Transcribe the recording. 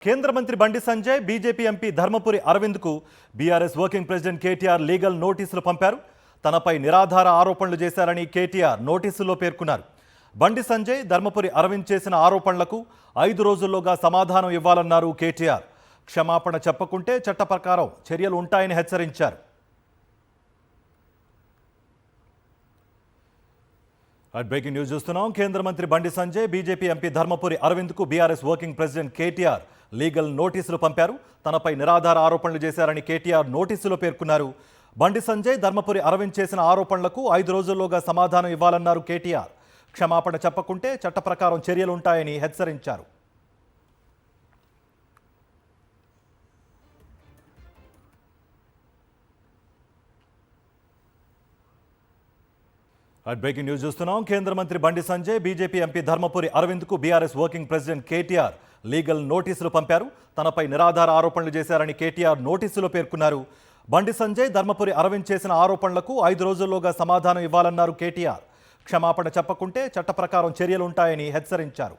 కేంద్ర మంత్రి Bandi Sanjay BJP MP Dharmapuri అరవింద్కు BRS working president KTR legal నోటీసులు పంపారు. తనపై నిరాధార ఆరోపణలు చేశారని కేటీఆర్ నోటీసుల్లో పేర్కొన్నారు. బండి సంజయ్ ధర్మపురి అరవింద్ చేసిన ఆరోపణలకు 5 రోజుల్లోగా సమాధానం ఇవ్వాలన్నారు కేటీఆర్. క్షమాపణ చెప్పకుంటే చట్ట ప్రకారం చర్యలు ఉంటాయని హెచ్చరించారు. బ్రేకింగ్ న్యూస్ చూస్తున్నాం. కేంద్ర మంత్రి బండి సంజయ్ బీజేపీ ఎంపీ ధర్మపురి అరవింద్కు BRS working president KTR legal నోటీసులు పంపారు. తనపై నిరాధార ఆరోపణలు చేశారని కేటీఆర్ నోటీసులో పేర్కొన్నారు. బండి సంజయ్ ధర్మపురి అరవింద్ చేసిన ఆరోపణలకు 5 రోజుల్లోగా సమాధానం ఇవ్వాలన్నారు కేటీఆర్. క్షమాపణ చెప్పకుంటే చట్ట ప్రకారం చర్యలు ఉంటాయని హెచ్చరించారు. బ్రేకింగ్ న్యూస్ చూస్తున్నాం. కేంద్ర మంత్రి బండి సంజయ్ బీజేపీ ఎంపీ ధర్మపురి అరవింద్కు BRS working president KTR legal నోటీసులు పంపారు. తనపై నిరాధార ఆరోపణలు చేశారని కేటీఆర్ నోటీసులో పేర్కొన్నారు. బండి సంజయ్ ధర్మపురి అరవింద్ చేసిన ఆరోపణలకు 5 రోజుల్లోగా సమాధానం ఇవ్వాలన్నారు కేటీఆర్. క్షమాపణ చెప్పకుంటే చట్ట ప్రకారం చర్యలు ఉంటాయని హెచ్చరించారు.